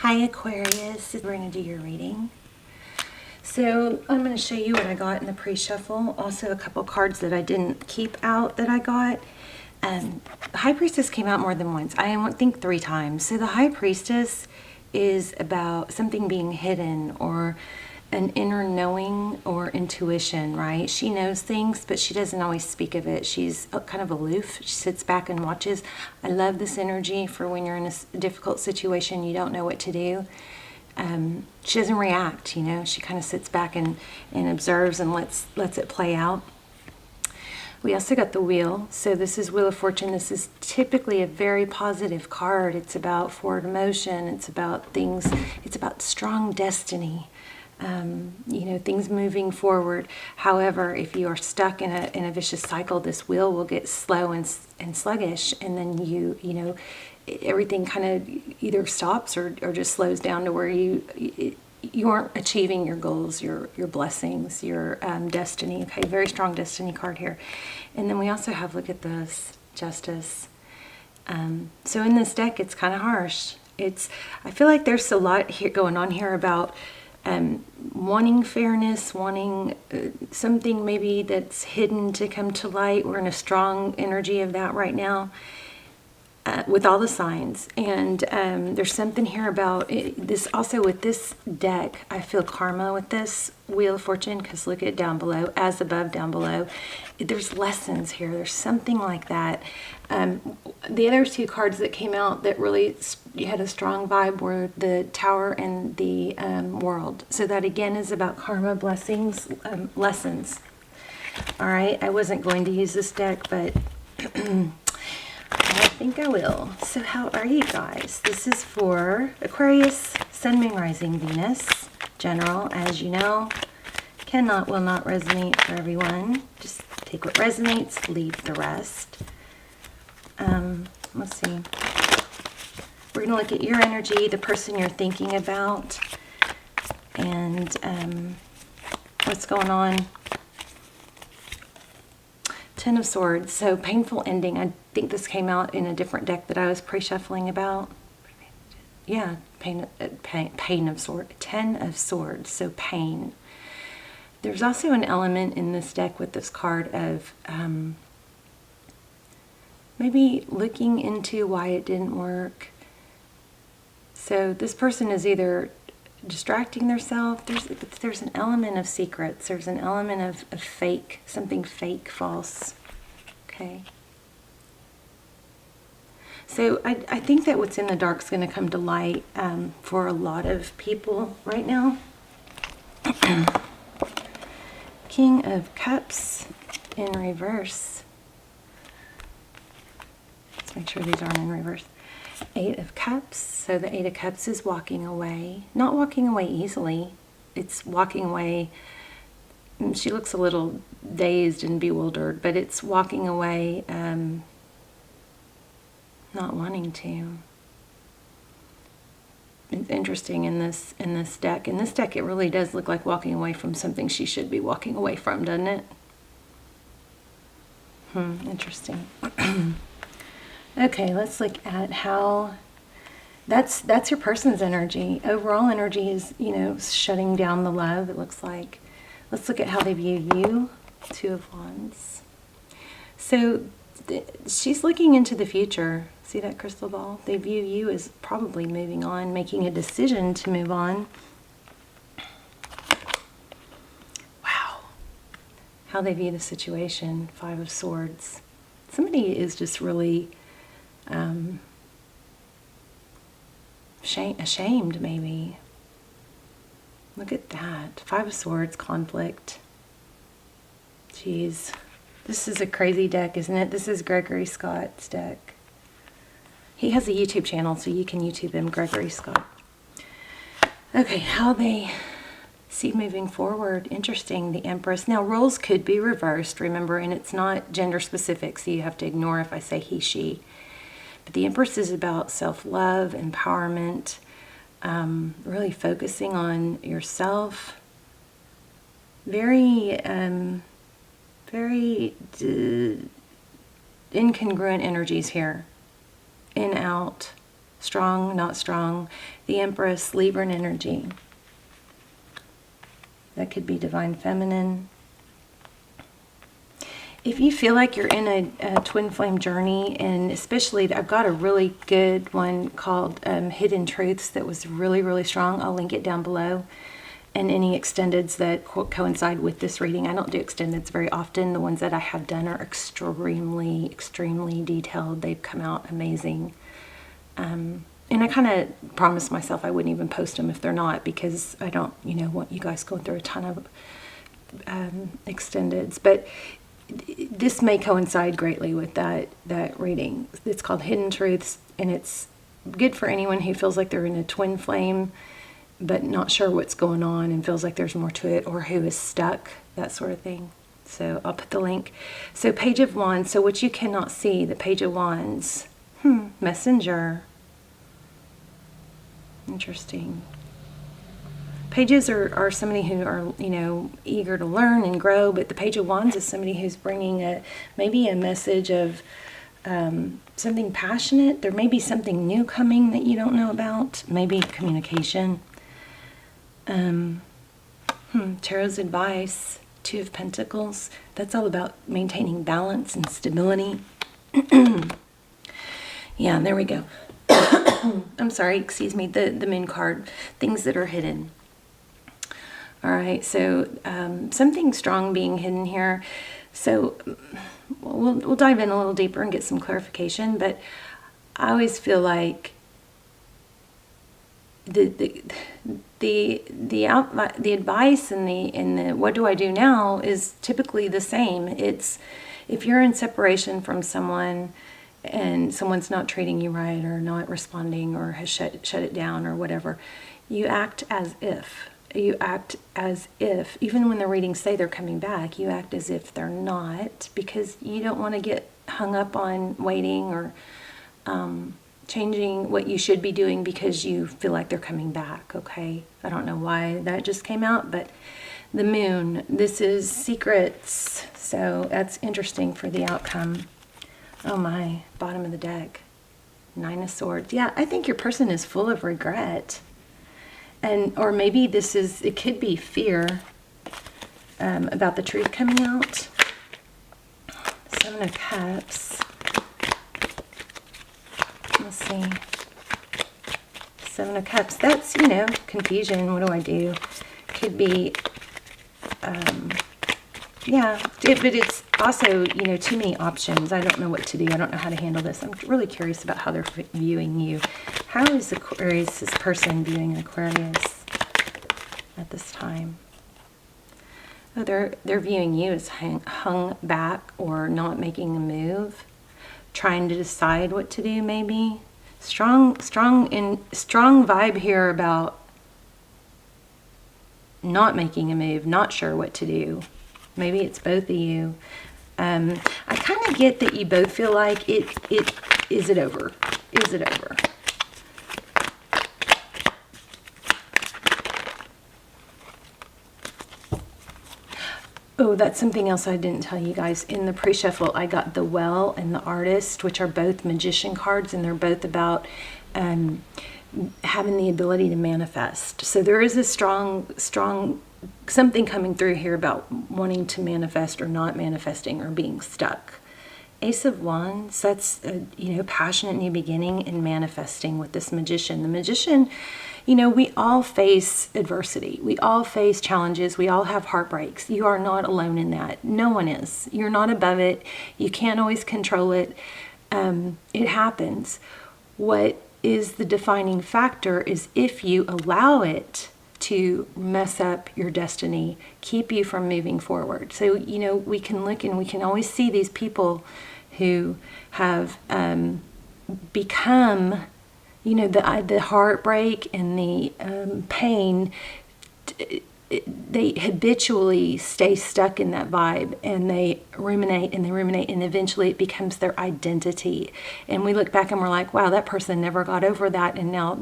Hi Aquarius, we're going to do your reading. So I'm going to show you what I got in the pre-shuffle. Also a couple cards that I didn't keep out that I got. High Priestess came out more than once. I think 3 times. So the High Priestess is about something being hidden or an inner knowing or intuition, right? She knows things, but she doesn't always speak of it. She's kind of aloof. She sits back and watches. I love this energy for when you're in a difficult situation, you don't know what to do. She doesn't react, you know. She kind of sits back and observes and lets it play out. We also got the Wheel. So this is Wheel of Fortune. This is typically a very positive card. It's about forward motion. It's about things. It's about strong destiny. You know, things moving forward. However, if you are stuck in a vicious cycle, this wheel will get slow and sluggish, and then you know, everything kind of either stops or just slows down to where you aren't achieving your goals, your blessings, your destiny. Okay, very strong destiny card here. And then we also have, look at this, Justice. So in this deck, it's kind of harsh. I feel like there's a lot here going on here about wanting fairness, wanting something maybe that's hidden to come to light. We're in a strong energy of that right now with all the signs. And there's something here about this also with this deck. I feel karma with this Wheel of Fortune, because look at down below, as above, down below. There's lessons here. There's something like that. The other 2 cards that came out that really had a strong vibe were the Tower and the World. So that again is about karma, blessings, lessons. All right, I wasn't going to use this deck, but I think I will. So how are you guys? This is for Aquarius, Sun, Moon, Rising, Venus. General, as you know, will not resonate for everyone. Just take what resonates, leave the rest. Let's see. We're going to look at your energy, the person you're thinking about, and what's going on. 10 of Swords. So painful ending. I think this came out in a different deck that I was pre-shuffling about. Yeah, pain of Swords. 10 of Swords. So pain. There's also an element in this deck with this card of maybe looking into why it didn't work. So this person is either distracting themselves. There's an element of secrets. There's an element of fake, something fake, false. Okay. So I think that what's in the dark is going to come to light for a lot of people right now. King of Cups in reverse. Let's make sure these aren't in reverse. 8 of Cups. So the 8 of Cups is walking away. Not walking away easily. It's walking away. She looks a little dazed and bewildered, but it's walking away not wanting to. It's interesting in this deck. In this deck, it really does look like walking away from something she should be walking away from, doesn't it? Interesting. Okay, let's look at how that's your person's energy. Overall energy is, you know, shutting down the love, it looks like. Let's look at how they view you. 2 of Wands. So she's looking into the future. See that crystal ball? They view you as probably moving on, making a decision to move on. Wow. How they view the situation. 5 of Swords. Somebody is just really ashamed, maybe. Look at that. 5 of Swords, conflict. Jeez. This is a crazy deck, isn't it? This is Gregory Scott's deck. He has a YouTube channel, so you can YouTube him, Gregory Scott. Okay, how they see moving forward. Interesting, the Empress. Now, roles could be reversed, remember, and it's not gender specific, so you have to ignore if I say he, she. But the Empress is about self-love, empowerment, really focusing on yourself. Very incongruent energies here. In, out, strong, not strong. The Empress, Libran energy. That could be divine feminine. If you feel like you're in a twin flame journey, and especially, I've got a really good one called Hidden Truths that was really, really strong. I'll link it down below. And any extendeds that coincide with this reading. I don't do extendeds very often. The ones that I have done are extremely, extremely detailed. They've come out amazing. And I kind of promised myself I wouldn't even post them if they're not, because I don't, want you guys going through a ton of extendeds. But this may coincide greatly with that reading. It's called Hidden Truths, and it's good for anyone who feels like they're in a twin flame but not sure what's going on and feels like there's more to it, or who is stuck, that sort of thing. So I'll put the link. So Page of Wands. So what you cannot see, the Page of Wands. Messenger. Interesting. Pages are somebody who are, eager to learn and grow, but the Page of Wands is somebody who's bringing maybe a message of something passionate. There may be something new coming that you don't know about. Maybe communication. Tarot's advice, Two of Pentacles. That's all about maintaining balance and stability. Yeah, there we go. I'm sorry, excuse me, the Moon card. Things that are hidden. All right, so something strong being hidden here. So we'll dive in a little deeper and get some clarification, but I always feel like the advice and the what do I do now is typically the same. It's if you're in separation from someone and someone's not treating you right or not responding or has shut it down or whatever, you act as if. You act as if, even when the readings say they're coming back, you act as if they're not, because you don't want to get hung up on waiting or changing what you should be doing because you feel like they're coming back, okay? I don't know why that just came out, but the Moon, this is secrets, so that's interesting for the outcome. Oh my, bottom of the deck, Nine of Swords. Yeah, I think your person is full of regret. Or maybe it could be fear about the truth coming out. Seven of Cups. Let's see. Seven of Cups. That's, confusion. What do I do? Could be, yeah. But it's also, too many options. I don't know what to do. I don't know how to handle this. I'm really curious about how they're viewing you. How is Aquarius, this person, viewing Aquarius at this time? Oh, they're viewing you as hung back or not making a move, trying to decide what to do. Maybe strong vibe here about not making a move, not sure what to do. Maybe it's both of you. I kind of get that you both feel like is it over? Is it over? Oh, that's something else I didn't tell you guys. In the pre-shuffle, I got the Well and the Artist, which are both magician cards, and they're both about having the ability to manifest. So there is a strong something coming through here about wanting to manifest or not manifesting or being stuck. Ace of Wands, that's passionate new beginning and manifesting with this Magician. The Magician, we all face adversity. We all face challenges. We all have heartbreaks. You are not alone in that. No one is. You're not above it. You can't always control it. It happens. What is the defining factor is if you allow it to mess up your destiny, keep you from moving forward. So, we can look and we can always see these people who have become, the heartbreak and the pain, they habitually stay stuck in that vibe, and they ruminate and eventually it becomes their identity. And we look back and we're like, wow, that person never got over that, and now,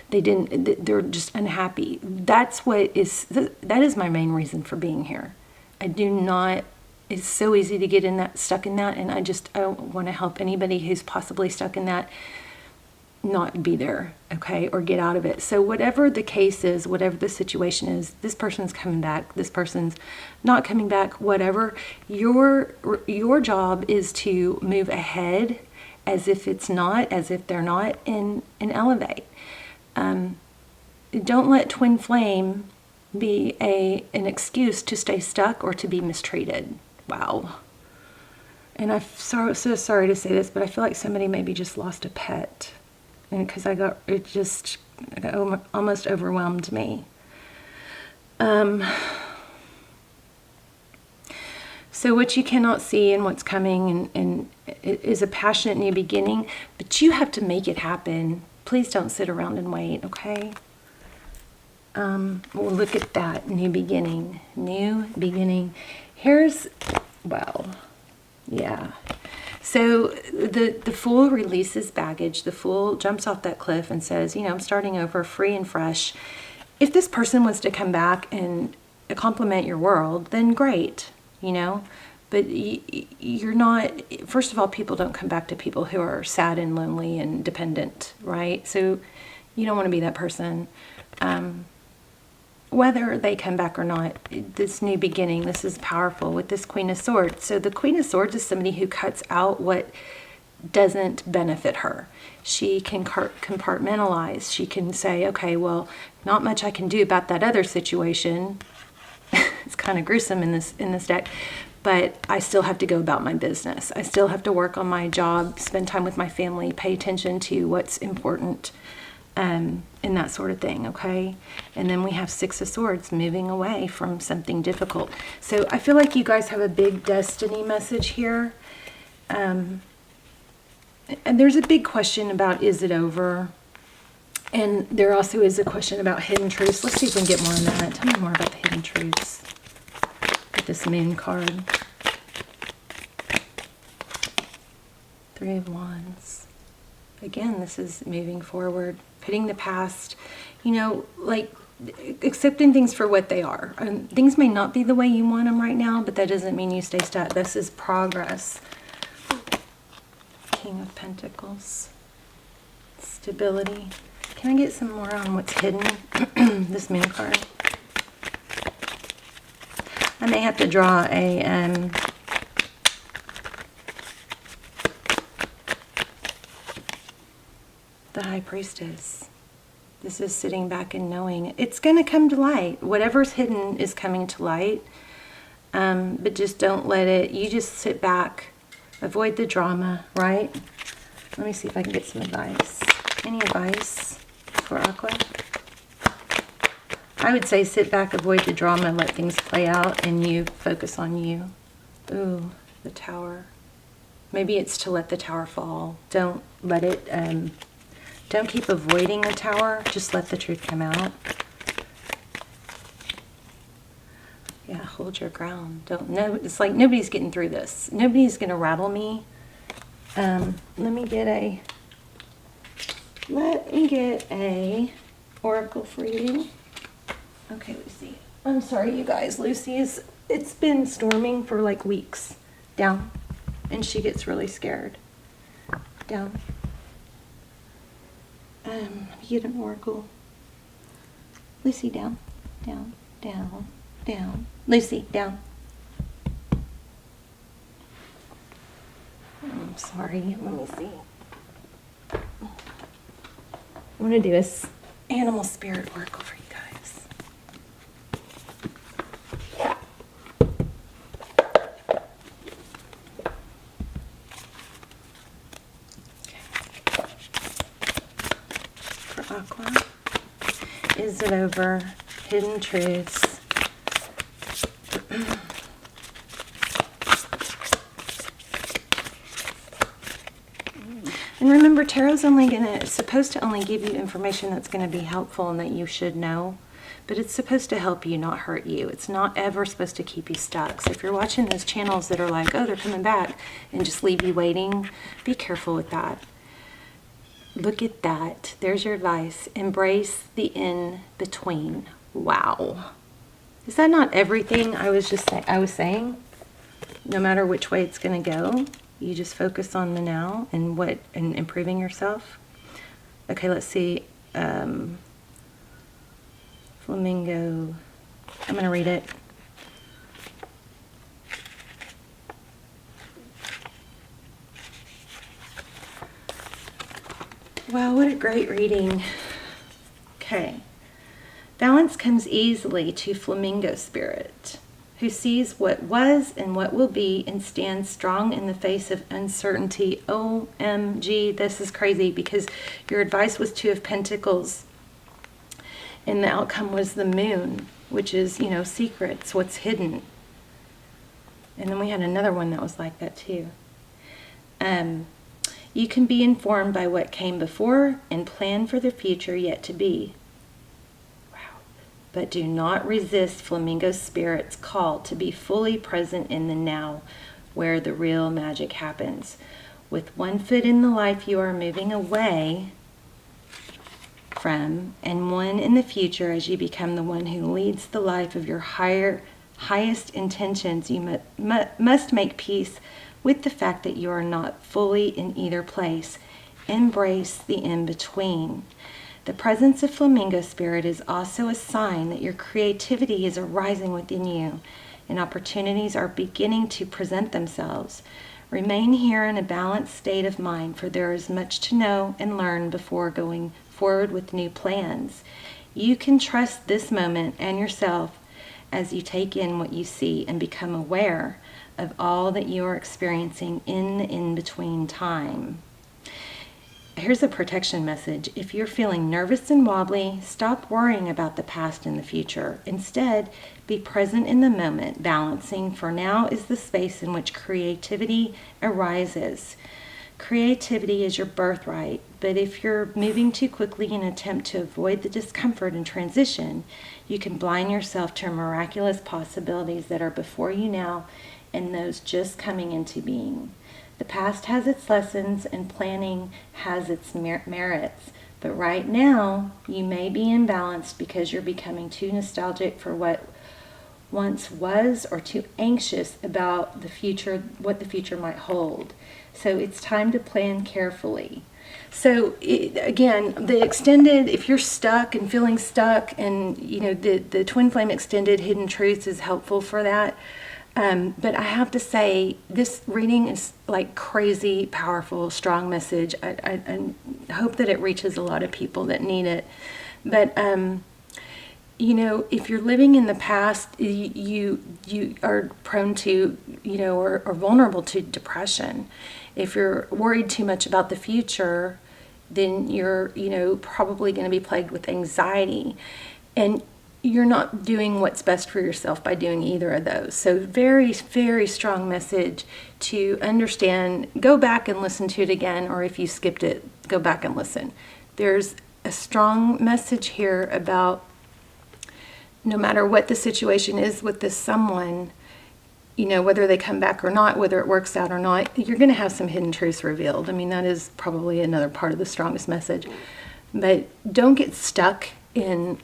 they're just unhappy. That is my main reason for being here. It's so easy to get stuck in that, and I want to help anybody who's possibly stuck in that. not be there, okay, or get out of it. So whatever the case is, whatever the situation is, this person's coming back, this person's not coming back, whatever, your job is to move ahead as if it's not, as if they're not, and elevate. Don't let twin flame be an excuse to stay stuck or to be mistreated. Wow. And I'm so sorry to say this, but I feel like somebody maybe just lost a pet. And because it almost overwhelmed me. So what you cannot see and what's coming and it is a passionate new beginning, but you have to make it happen. Please don't sit around and wait, okay? Well, look at that, new beginning. New beginning. Here's, well, yeah. So the Fool releases baggage. The Fool jumps off that cliff and says, I'm starting over, free and fresh. If this person was to come back and compliment your world, then great, But you're not, first of all, people don't come back to people who are sad and lonely and dependent, right? So you don't want to be that person. Whether they come back or not, this new beginning, this is powerful with this Queen of Swords. So the Queen of Swords is somebody who cuts out what doesn't benefit her. She can compartmentalize. She can say, okay, well, not much I can do about that other situation. It's kind of gruesome in this deck, but I still have to go about my business. I still have to work on my job, spend time with my family, pay attention to what's important, and that sort of thing, okay? And then we have Six of Swords, moving away from something difficult. So I feel like you guys have a big destiny message here. And there's a big question about, is it over? And there also is a question about hidden truths. Let's see if we can get more on that. Tell me more about the hidden truths with this Moon card. Three of Wands. Again, this is moving forward, putting the past, like accepting things for what they are. Things may not be the way you want them right now, but that doesn't mean you stay stuck. This is progress. King of Pentacles. Stability. Can I get some more on what's hidden? This Moon card. I may have to draw the High Priestess. This is sitting back and knowing it's going to come to light. Whatever's hidden is coming to light. But just don't let it, you just sit back, avoid the drama, right? Let me see if I can get some advice. Any advice for Aqua? I would say sit back, avoid the drama, let things play out, and you focus on you. Ooh, the Tower. Maybe it's to let the Tower fall. Don't let it, don't keep avoiding the Tower. Just let the truth come out. Yeah, hold your ground. It's like nobody's getting through this. Nobody's going to rattle me. Let me get a oracle for you. Okay, Lucy. I'm sorry, you guys. It's been storming for like weeks. Down. And she gets really scared. Down. Get an oracle. Lucy, down. Down. Down. Down. Lucy, down. I'm sorry. Let me see. I'm going to do this animal spirit oracle for you guys. Okay. For Aqua, is it over? Hidden truths. And remember, Tarot's supposed to only give you information that's going to be helpful and that you should know. But it's supposed to help you, not hurt you. It's not ever supposed to keep you stuck. So if you're watching those channels that are like, oh, they're coming back, and just leave you waiting, be careful with that. Look at that. There's your advice. Embrace the in-between. Wow. Is that not everything I was saying? No matter which way it's going to go, you just focus on the now and improving yourself. Okay, let's see. Flamingo. I'm going to read it. Wow, what a great reading. Okay. Balance comes easily to Flamingo Spirit, who sees what was and what will be and stands strong in the face of uncertainty. OMG, this is crazy because your advice was Two of Pentacles and the outcome was the Moon, which is, secrets, what's hidden. And then we had another one that was like that too. You can be informed by what came before and plan for the future yet to be. Wow. But do not resist Flamingo Spirit's call to be fully present in the now, where the real magic happens. With one foot in the life you are moving away from, and one in the future as you become the one who leads the life of your highest intentions, you must make peace with the fact that you are not fully in either place. Embrace the in-between. The presence of Flamingo Spirit is also a sign that your creativity is arising within you and opportunities are beginning to present themselves. Remain here in a balanced state of mind, for there is much to know and learn before going forward with new plans. You can trust this moment and yourself as you take in what you see and become aware of all that you are experiencing in the in-between time. Here's a protection message. If you're feeling nervous and wobbly, stop worrying about the past and the future. Instead, be present in the moment, balancing, for now is the space in which creativity arises. Creativity is your birthright, but if you're moving too quickly in an attempt to avoid the discomfort and transition, you can blind yourself to miraculous possibilities that are before you now and those just coming into being. The past has its lessons and planning has its merits, but right now you may be imbalanced because you're becoming too nostalgic for what once was or too anxious about the future, what the future might hold. So it's time to plan carefully. So again, the extended, if you're stuck and feeling stuck, and the Twin Flame Extended Hidden Truths is helpful for that. But I have to say, this reading is like crazy, powerful, strong message. I hope that it reaches a lot of people that need it. But, if you're living in the past, you are prone to, or vulnerable to depression. If you're worried too much about the future, then you're, probably going to be plagued with anxiety. And you're not doing what's best for yourself by doing either of those. So very, very strong message to understand. Go back and listen to it again, or if you skipped it, go back and listen. There's a strong message here about no matter what the situation is with this someone, whether they come back or not, whether it works out or not, you're going to have some hidden truths revealed. I mean, that is probably another part of the strongest message. But don't get stuck in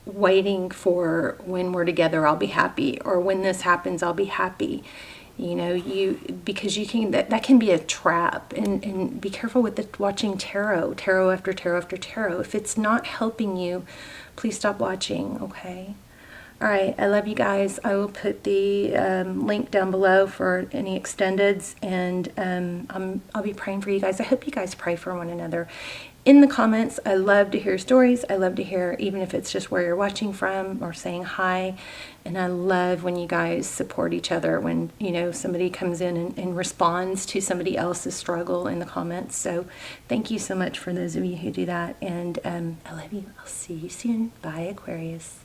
waiting for when we're together I'll be happy, or when this happens I'll be happy. Because you can, that can be a trap. And be careful with watching tarot after tarot after tarot. If it's not helping you, please stop watching. Okay. All right, I love you guys. I will put the link down below for any extendeds, and I'll be praying for you guys. I hope you guys pray for one another. In the comments, I love to hear stories. I love to hear, even if it's just where you're watching from or saying hi. And I love when you guys support each other, when, somebody comes in and responds to somebody else's struggle in the comments. So thank you so much for those of you who do that. And I love you. I'll see you soon. Bye, Aquarius.